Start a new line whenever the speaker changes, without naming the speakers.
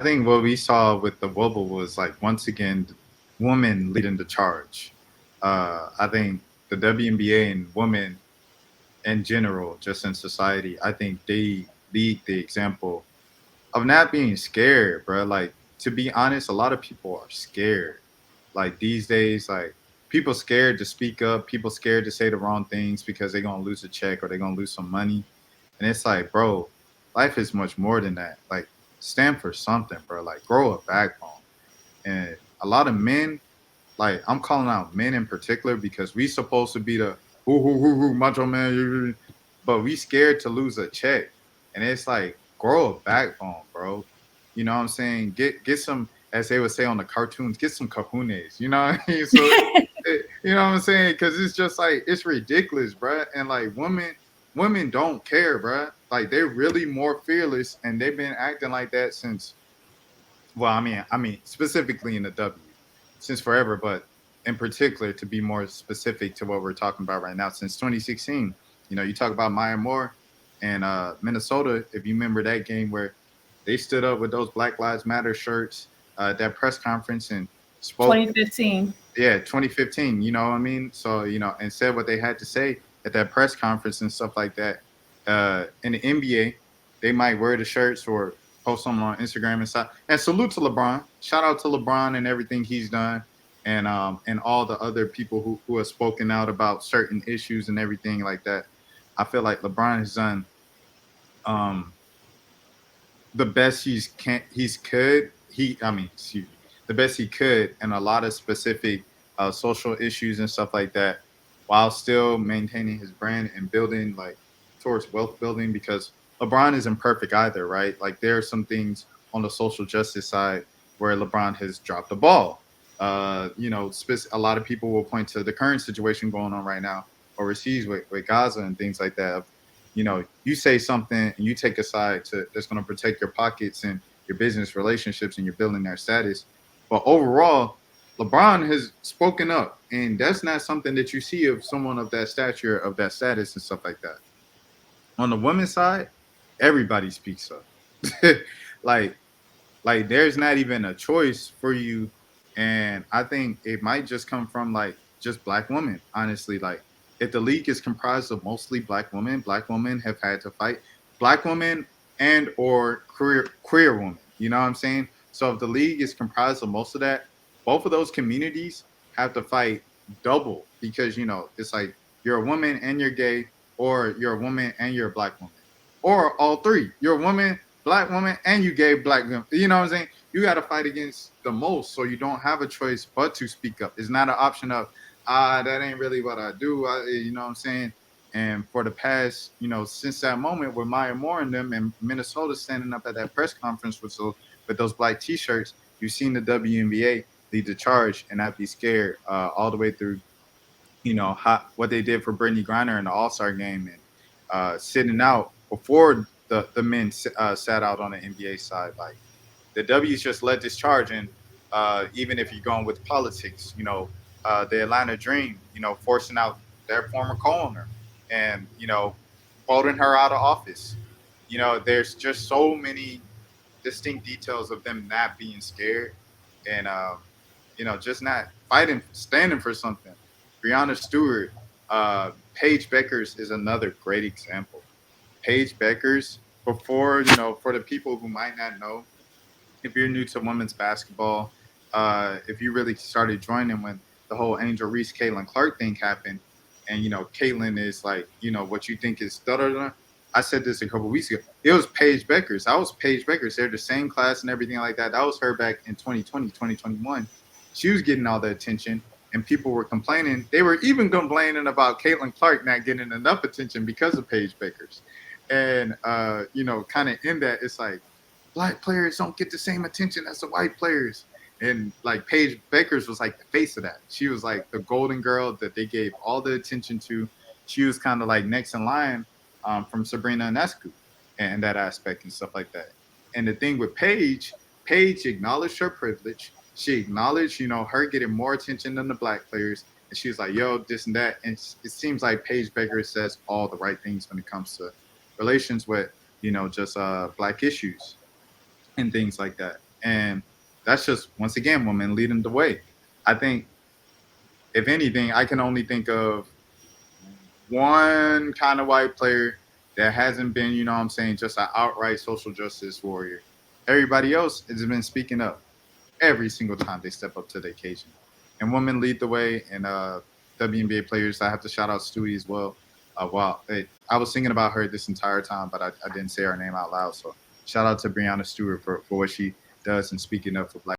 think what we saw with the wobble was like once again, women leading the charge. I think the WNBA and women in general, just in society, I think they lead the example of not being scared, bro. Like to be honest, a lot of people are scared. Like these days, like people scared to speak up, people scared to say the wrong things because they're gonna lose a check or they're gonna lose some money. And it's like, bro, life is much more than that. Like stand for something, bro. Like grow a backbone. And a lot of men, like I'm calling out men in particular because we supposed to be the who macho man, but we scared to lose a check. And it's like grow a backbone, bro. You know what I'm saying? Get some, as they would say on the cartoons, get some kahunas. You know what I mean? So you know what I'm saying? Because it's just like it's ridiculous, bro. And like women don't care, bro. Like they're really more fearless, and they've been acting like that since, well, I mean, specifically in the W, since forever, but in particular, to be more specific to what we're talking about right now, since 2016. You know, you talk about Maya Moore and Minnesota. If you remember that game where they stood up with those Black Lives Matter shirts at that press conference and spoke.
2015.
Yeah, 2015. You know what I mean? So and said what they had to say at that press conference and stuff like that. In the NBA, they might wear the shirts or post them on Instagram and stuff. And salute to LeBron. Shout out to LeBron and everything he's done, and all the other people who have spoken out about certain issues and everything like that. I feel like LeBron has done um, the best he's could he I mean excuse me, the best he could in a lot of specific social issues and stuff like that, while still maintaining his brand and building like towards wealth building, because LeBron isn't perfect either, right? Like there are some things on the social justice side where LeBron has dropped the ball. A lot of people will point to the current situation going on right now overseas with Gaza and things like that. You say something and you take a side to that's going to protect your pockets and your business relationships and you're building their status. But overall, LeBron has spoken up, and that's not something that you see of someone of that stature, of that status, and stuff like that. On the women's side, everybody speaks up. like like there's not even a choice for you, and I think it might just come from like just black women, honestly. Like if the league is comprised of mostly black women have had to fight, black women and or queer women, you know what I'm saying? So if the league is comprised of most of that, both of those communities have to fight double, because it's like you're a woman and you're gay, or you're a woman and you're a black woman, or all three. You're a woman, black woman, and you gay black women. You know what I'm saying? You got to fight against the most, so you don't have a choice but to speak up. It's not an option of that ain't really what I do. You know what I'm saying? And for the past, since that moment with Maya Moore and them in Minnesota standing up at that press conference with those black T-shirts, you've seen the WNBA lead the charge and not be scared all the way through. What they did for Brittany Griner in the All Star game, and sitting out before the men sat out on the NBA side. Like the W's just led this charge, and even if you're going with politics, the Atlanta Dream, forcing out their former co-owner, and voting her out of office. There's just so many distinct details of them not being scared, and just not fighting, standing for something. Breonna Stewart, Paige Beckers is another great example. Paige Beckers, before, for the people who might not know, if you're new to women's basketball, if you really started joining when the whole Angel Reese, Caitlin Clark thing happened, and Caitlin is like, what you think is da da da. I said this a couple weeks ago. It was Paige Beckers. That was Paige Beckers. They're the same class and everything like that. That was her back in 2020, 2021. She was getting all the attention, and people were complaining. They were even complaining about Caitlin Clark not getting enough attention because of Paige Beckers. And kind of in that, it's like black players don't get the same attention as the white players. And like Paige Beckers was like the face of that. She was like the golden girl that they gave all the attention to. She was kind of like next in line from Sabrina Ionescu and that aspect and stuff like that. And the thing with Paige, Paige acknowledged her privilege. She acknowledged, her getting more attention than the black players. And she was like, yo, this and that. And it seems like Paige Becker says all the right things when it comes to relations with, just black issues and things like that. And that's just, once again, women leading the way. I think, if anything, I can only think of one kind of white player that hasn't been, you know what I'm saying, just an outright social justice warrior. Everybody else has been speaking up every single time they step up to the occasion. And women lead the way. And WNBA players, I have to shout out Stewie as well. Wow, I was thinking about her this entire time, but I didn't say her name out loud. So shout out to Breonna Stewart for what she does and speaking up for Black